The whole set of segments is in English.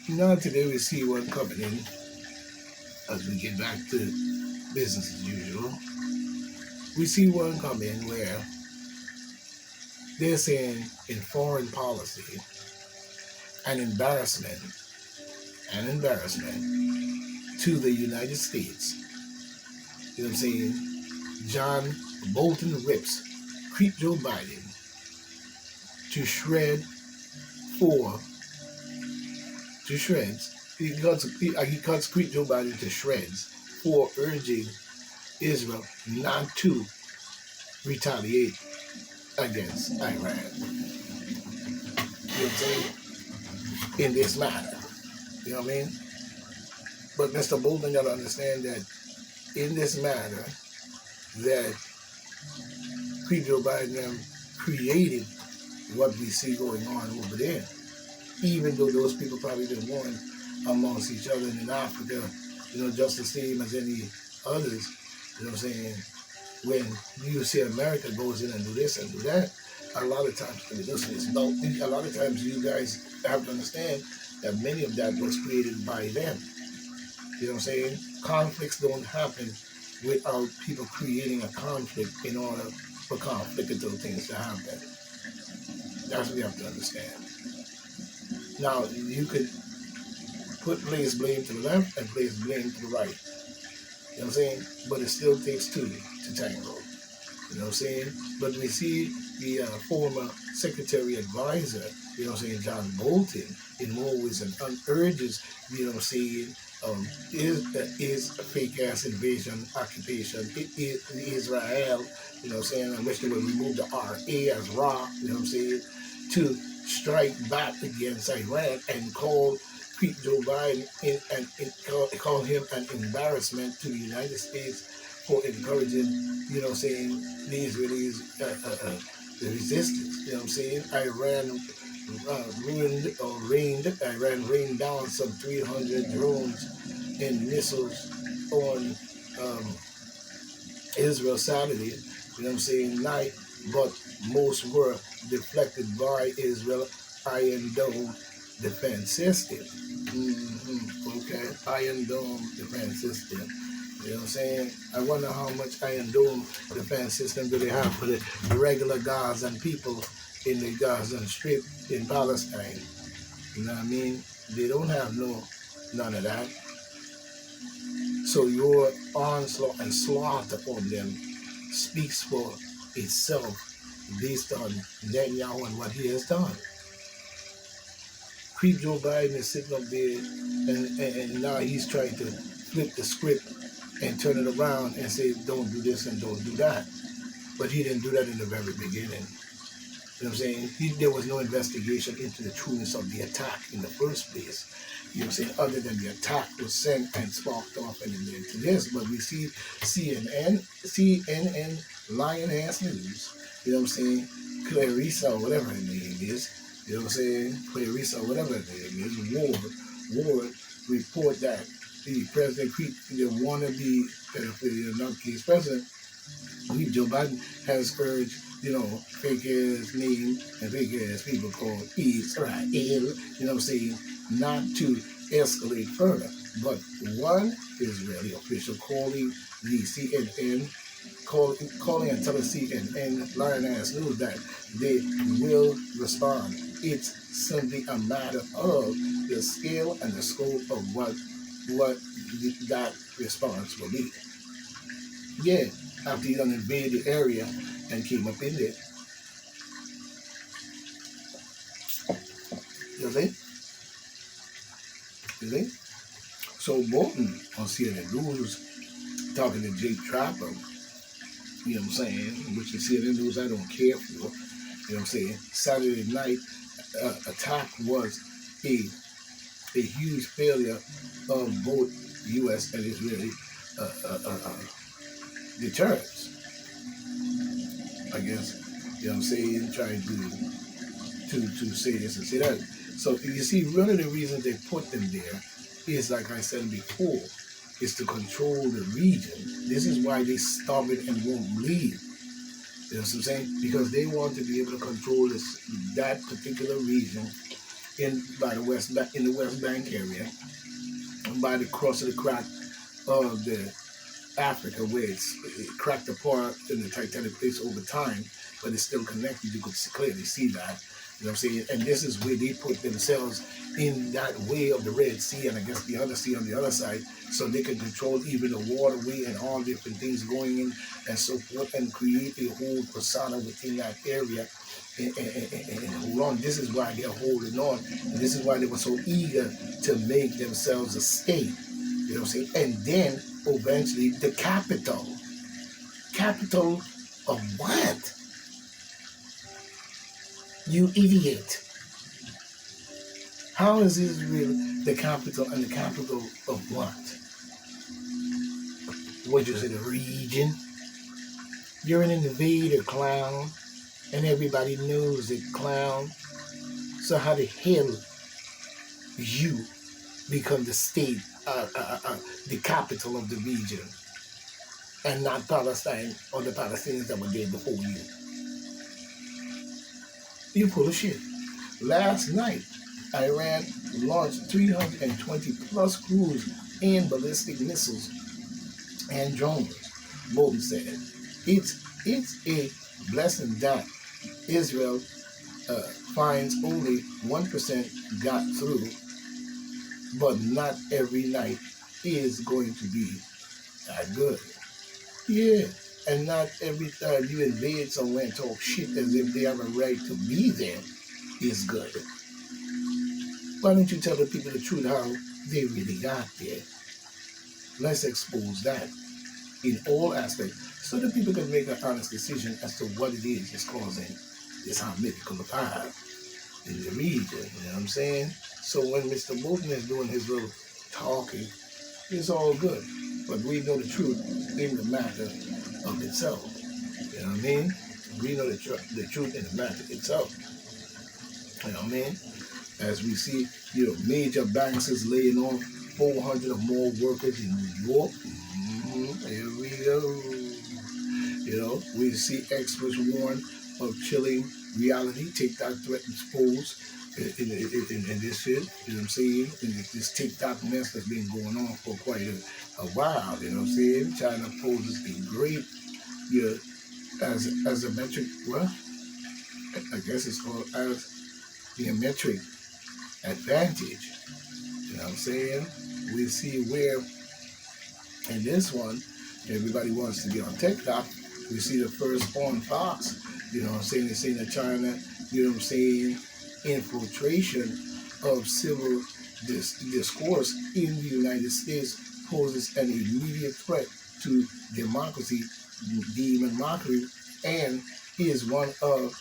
Now today we see one coming in as we get back to business as usual. We see one come in where they're saying in foreign policy an embarrassment to the United States. You know what I'm saying? John Bolton rips creep Joe Biden to shred for to shreds. He cuts creep Joe Biden to shreds for urging Israel not to retaliate against Iran. You know what I'm saying? In this matter. You know what I mean? But Mr. Bolton got to understand that in this matter, that Joe Biden created what we see going on over there. Even though those people probably been warring amongst each other in Africa, just the same as any others, you know what I'm saying? When you see America goes in and do this and do that, a lot of times, a lot of times you guys have to understand that many of that was created by them. You know what I'm saying? Conflicts don't happen without people creating a conflict in order for conflictual things to happen. That's what you have to understand. Now, you could place blame to the left and place blame to the right. You know what I'm saying? But it still takes two to tango. You know what I'm saying? But we see the former secretary advisor, you know what I'm saying, John Bolton, in more ways and urges, you know what I'm saying, is a fake ass invasion, occupation. It is Israel, you know what I'm saying, I wish they would remove the RA as Ra, you know what I'm saying, to strike back against Iran and call Joe Biden call him an embarrassment to the United States for encouraging, you know what I'm saying, the Israelis, the resistance. You know what I'm saying? Iran rained down some 300 drones and missiles on Israel Saturday, you know what I'm saying, night, but most were deflected by Israel Iron Dome defense system. Okay, Iron Dome defense system. You know what I'm saying? I wonder how much Iron Dome defense system do they have for the regular Gazan people in the Gazan Strip in Palestine. You know what I mean? They don't have none of that. So your onslaught and slaughter on them speaks for itself based on Netanyahu and what he has done. Creep Joe Biden is sitting up there and now he's trying to flip the script and turn it around and say, don't do this and don't do that. But he didn't do that in the very beginning. You know what I'm saying? There was no investigation into the trueness of the attack in the first place. You know what I'm saying? Other than the attack was sent and sparked off and into this. But we see CNN, Lioness News, you know what I'm saying? Clarissa, whatever her name is, you know what I'm saying? Clarissa, whatever her name is, Ward report that the President the wannabe pedophilia nutcase president, Joe Biden has urged, fake ass name and fake ass people called Israel, you know what I'm saying, not to escalate further. But one Israeli official calling the CNN, calling and telling CNN, Lioness News that they will respond. It's simply a matter of the scale and the scope of what that response will be. Yeah, after he done invaded the area and came up in there. You see? So Bolton on CNN News talking to Jake Trapper, you know what I'm saying, which is CNN News I don't care for, you know what I'm saying, Saturday night attack was a huge failure of both U.S. and Israeli deterrence. I guess, you know what I'm saying, trying to say this and say that. So you see, one of the reasons they put them there is, like I said before, is to control the region. This is why they stubborn and won't leave. You know what I'm saying? Because they want to be able to control that particular region by the in the West Bank area, and by the cross of the crack of the Africa, where it cracked apart in the tectonic plates over time, but it's still connected. You could clearly see that. You know what I'm saying? And this is where they put themselves in that way of the Red Sea, and I guess the other sea on the other side, so they can control even the waterway and all different things going in and so forth, and create a whole persona within that area. And hold on. This is why they're holding on. And this is why they were so eager to make themselves a state. You know what I'm saying? And then eventually the capital. Capital of what? You idiot. How is Israel the capital, and the capital of what? What you say, the region? You're an invader, clown. And everybody knows it, clown. So how the hell you become the state, the capital of the region, and not Palestine or the Palestinians that were there before you? You full of shit. Last night, Iran launched 320 plus cruise and ballistic missiles and drones. Bolton said, it's a blessing that Israel finds only 1% got through, but not every night is going to be that good. Yeah, and not every time you invade somewhere and talk shit as if they have a right to be there is good. Why don't you tell the people the truth how they really got there? Let's expose that in all aspects, so that people can make an honest decision as to what it is that's causing this mythical fire in the region. You know what I'm saying? So when Mr. Bolton is doing his little talking, it's all good. But we know the truth in the matter of itself. You know what I mean? We know the truth in the matter itself. You know what I mean? As we see, major banks is laying off 400 or more workers in New York. Here we go. We see experts warn of chilling reality. TikTok threatens polls in this shit. You know what I'm saying? In this TikTok mess that's been going on for quite a while. You know what I'm saying? China poses a great, as a metric. Well, I guess it's called as the metric advantage. You know what I'm saying? We see where in this one, everybody wants to get on TikTok. We see the first on Fox, you know what I'm saying? They're saying that China, you know what I'm saying, infiltration of civil discourse in the United States poses an immediate threat to democracy, demon mockery, and is one of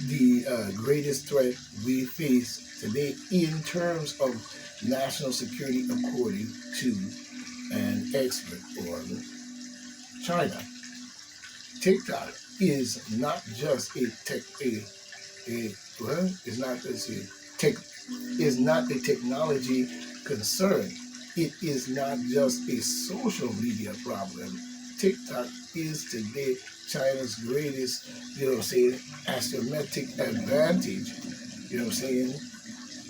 the greatest threat we face today in terms of national security, according to an expert on China. TikTok is not just is not a technology concern. It is not just a social media problem. TikTok is today China's greatest, asymmetric advantage,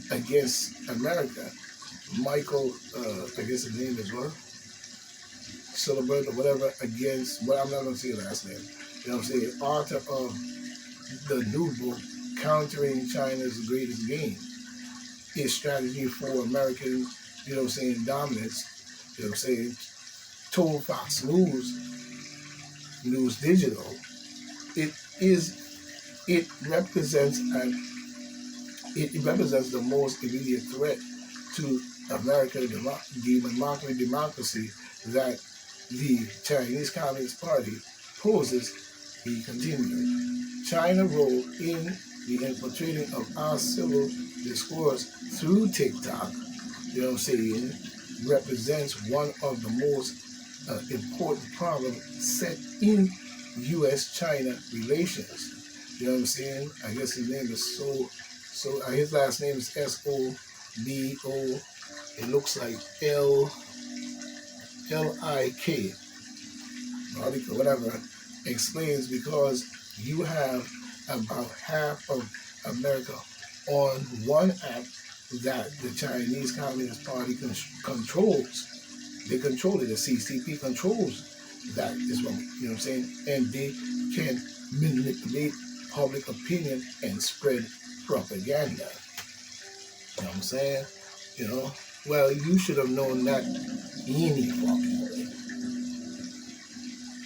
against America. Michael, I guess his name is what? Silverberg or whatever, against, but I'm not going to say the last name. Author of the new book, Countering China's Greatest Game, is strategy for American, dominance, told Fox News Digital. It represents the most immediate threat to American democracy that the Chinese Communist Party poses. He continued. China's role in the infiltrating of our civil discourse through TikTok, represents one of the most important problems set in U.S.-China relations. You know what I'm saying? I guess his name is his last name is S-O-B-O. It looks like L-I-K. Whatever. Explains because you have about half of America on one app that the Chinese Communist Party controls. They control it. The CCP controls that is what, you know what I'm saying? And they can manipulate public opinion and spread propaganda. You know what I'm saying? You know, well, you should have known that any fucking way.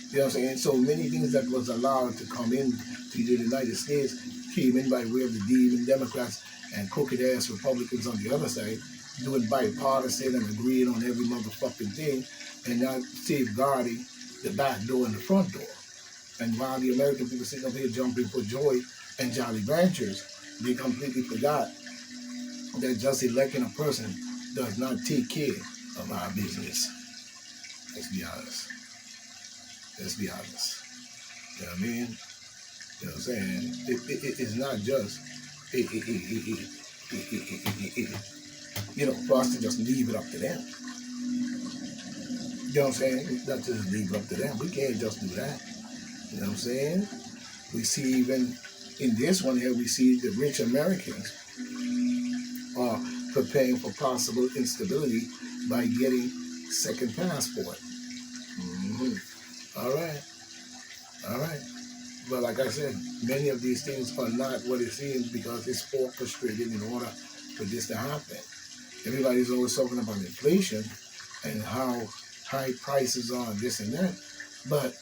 You know what I'm saying? So many things that was allowed to come in to the United States came in by way of the demon Democrats and crooked ass Republicans on the other side, doing bipartisan and agreeing on every motherfucking thing, and not safeguarding the back door and the front door. And while the American people sitting up here jumping for joy and Jolly Ranchers, they completely forgot that just electing a person does not take care of our business. Let's be honest. Let's be honest. You know what I mean? You know what I'm saying? It's not just, you know, for us to just leave it up to them. You know what I'm saying? Not just leave it up to them. We can't just do that. You know what I'm saying? We see even in this one here, we see the rich Americans are preparing for possible instability by getting second passport. All right. All right. But like I said, many of these things are not what it seems because it's orchestrated in order for this to happen. Everybody's always talking about inflation and how high prices are and this and that. But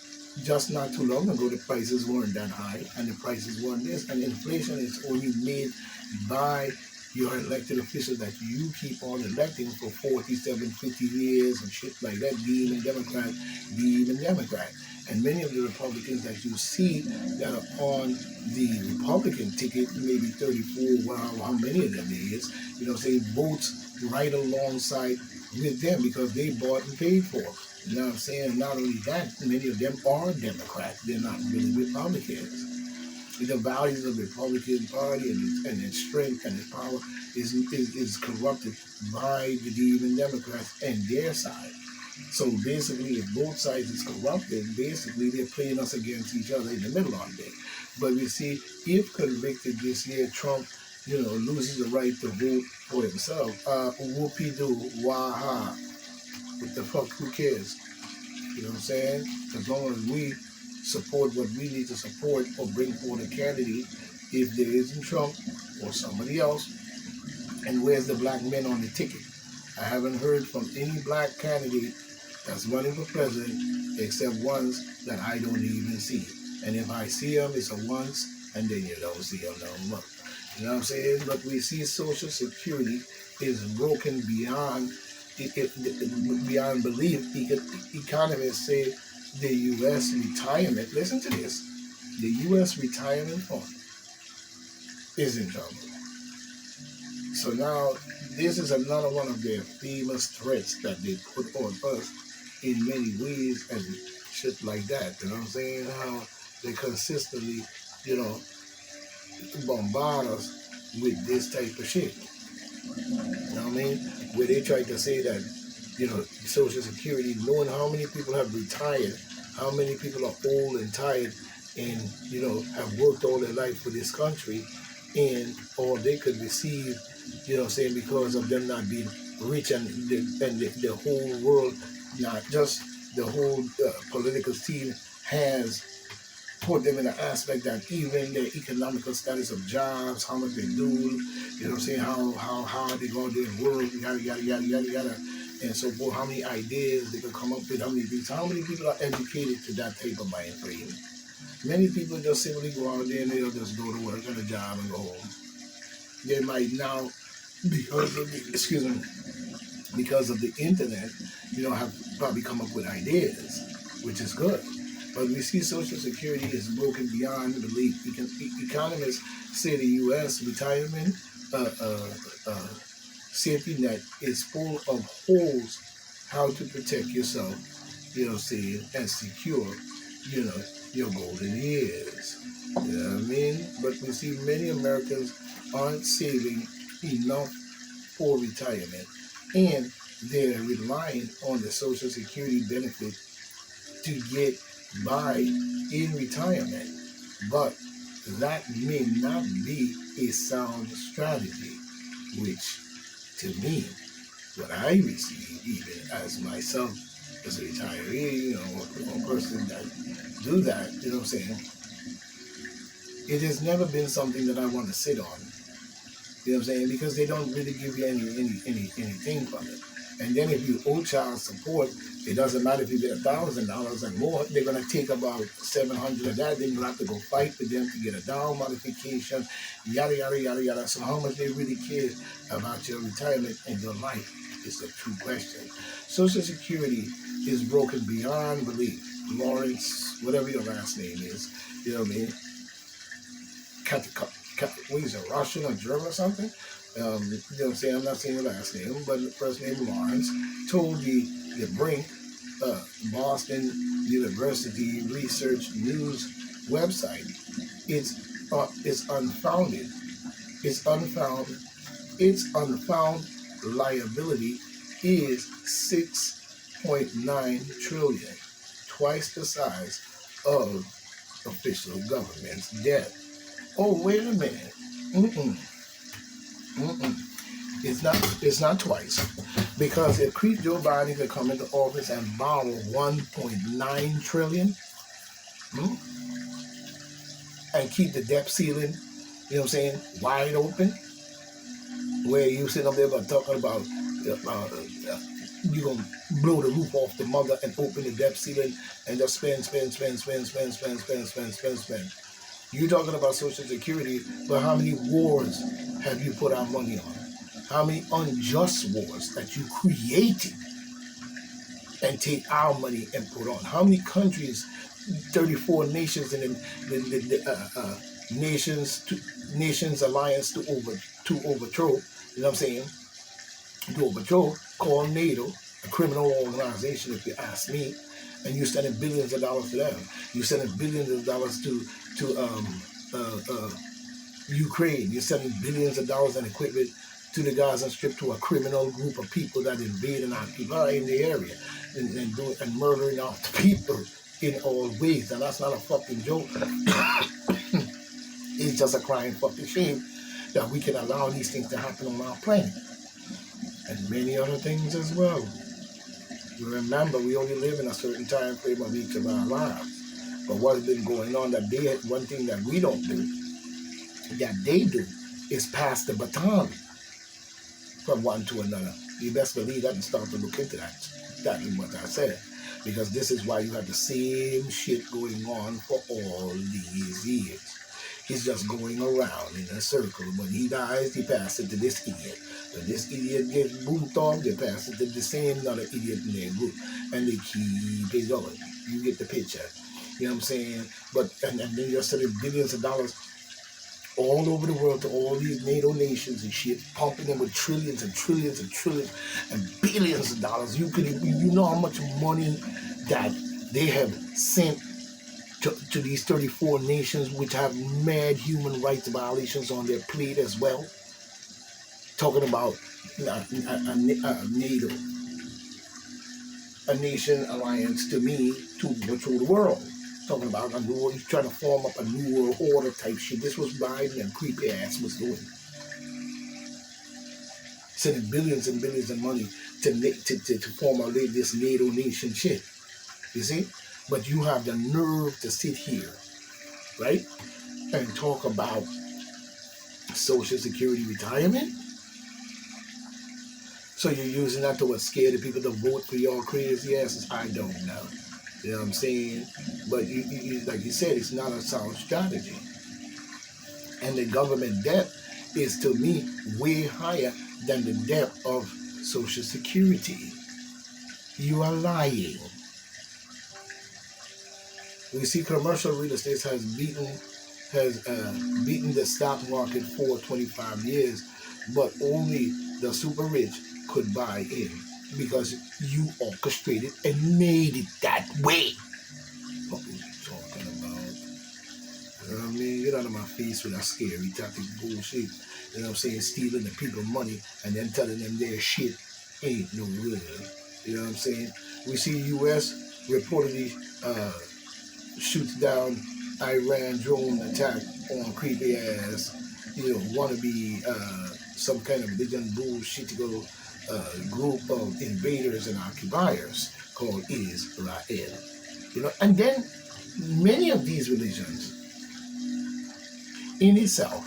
just not too long ago, the prices weren't that high and the prices weren't this. And inflation is only made by your elected officials that you keep on electing for 47, 50 years and shit like that, being a Democrat, being a Democrat. And many of the Republicans that you see that are on the Republican ticket, maybe 34, wow, how many of them there is, you know, say votes right alongside with them because they bought and paid for. You know what I'm saying? Not only that, many of them are Democrats. They're not really Republicans. The values of the Republican Party and its strength and its power is corrupted by the demon Democrats and their side. So basically, if both sides is corrupted, basically they're playing us against each other in the middle all day. But we see, if convicted this year, Trump, you know, loses the right to vote for himself. Whoopie-doo, waha. What the fuck, who cares? You know what I'm saying? As long as we support what we need to support or bring forward a candidate, if there isn't Trump or somebody else, and where's the black men on the ticket? I haven't heard from any black candidate that's running for president except ones that I don't even see. And if I see them, it's a once, and then you don't see them no more. You know what I'm saying? But we see Social Security is broken beyond beyond belief. Economists say the U.S. retirement, listen to this, the U.S. retirement fund is in trouble. So now, this is another one of their famous threats that they put on us in many ways and shit like that. You know what I'm saying? How they consistently, you know, bombard us with this type of shit. You know what I mean? Where they try to say that, you know, Social Security, knowing how many people have retired, how many people are old and tired and, you know, have worked all their life for this country, and all they could receive, you know what I'm saying, because of them not being rich and the whole world, not just the whole political scene has put them in an aspect that even their economical status of jobs, how much they do, you know what I'm saying, how hard they go out there and work, yada, yada, yada, yada, yada, and so forth, how many ideas they could come up with, how many people are educated to that type of mind frame. Many people just simply go out there and they'll just go to work on a job and go home. They might now, because of the internet, you know, have probably come up with ideas, which is good. But we see Social Security is broken beyond belief. Economists say the U.S. retirement safety net is full of holes how to protect yourself, you know, saying, and secure, you know, your golden years. You know what I mean? But we see many Americans aren't saving enough for retirement, and they're relying on the Social Security benefit to get by in retirement. But that may not be a sound strategy, which to me, what I receive, even as myself, as a retiree, a person that do that, what I'm saying, it has never been something that I want to sit on. You know what I'm saying? Because they don't really give you anything from it. And then if you owe child support, it doesn't matter if you get $1,000 and more, they're gonna take about 700 of that, then you have to go fight with them to get a down modification, yada yada yada yada. So how much they really care about your retirement and your life is the true question. Social Security is broken beyond belief. Lawrence, whatever your last name is, you know what I mean? What is it, Russian or German or something? You know what I'm saying? I'm not saying the last name, but the first name Lawrence told the Brink, Boston University Research News website, it's unfounded. It's unfounded. Its unfound liability is 6.9 trillion, twice the size of official government's debt. Oh, wait a minute. It's not twice. Because if Joe Biden could come into office and borrow 1.9 trillion and keep the debt ceiling, you know what I'm saying, wide open, where you sit up there but talking about you gonna blow the roof off the mother and open the debt ceiling and just spend. You're talking about Social Security, but how many wars have you put our money on? How many unjust wars that you created and take our money and put on? How many countries, 34 nations in the Nations Alliance to overthrow, you know what I'm saying? To overthrow, called NATO, a criminal organization if you ask me, and you're sending billions of dollars to them. You're sending billions of dollars to Ukraine. You're sending billions of dollars in equipment to the Gaza Strip, to a criminal group of people that invade and occupy in the area and murdering off the people in all ways. And that's not a fucking joke. It's just a crying fucking shame that we can allow these things to happen on our planet. And many other things as well. You remember, we only live in a certain time frame of each of our lives. But what has been going on, one thing that we don't do, that they do, is pass the baton from one to another. You best believe that and start to look into that. That is what I said. Because this is why you have the same shit going on for all these years. He's just going around in a circle. When he dies, he passes it to this idiot. When this idiot gets boomed off, they pass it to the same other idiot in their group. And they keep it going. You get the picture. You know what I'm saying? But and then you're sending billions of dollars all over the world to all these NATO nations and shit, pumping them with trillions and trillions and trillions and billions of dollars. You know how much money that they have sent to these 34 nations which have mad human rights violations on their plate as well. Talking about NATO, a nation alliance to me to control the world. Talking about he's trying to form up a new world order type shit. This was Biden and creepy ass was doing. Sending billions and billions of money to form this NATO nation shit. You see? But you have the nerve to sit here, right? And talk about Social Security retirement? So you're using that to scare the people to vote for your crazy asses? I don't know. You know what I'm saying? But you like you said, it's not a sound strategy. And the government debt is, to me, way higher than the debt of Social Security. You are lying. We see commercial real estate has beaten the stock market for 25 years, but only the super rich could buy in because you orchestrated and made it that way. What are you talking about? You know what I mean? Get out of my face with that scary tactic bullshit. You know what I'm saying? Stealing the people money and then telling them their shit ain't no real. You know what I'm saying? We see U.S. reportedly shoots down Iran drone attack on creepy ass, wannabe some kind of religion bullshittical group of invaders and occupiers called Israel. And then many of these religions in itself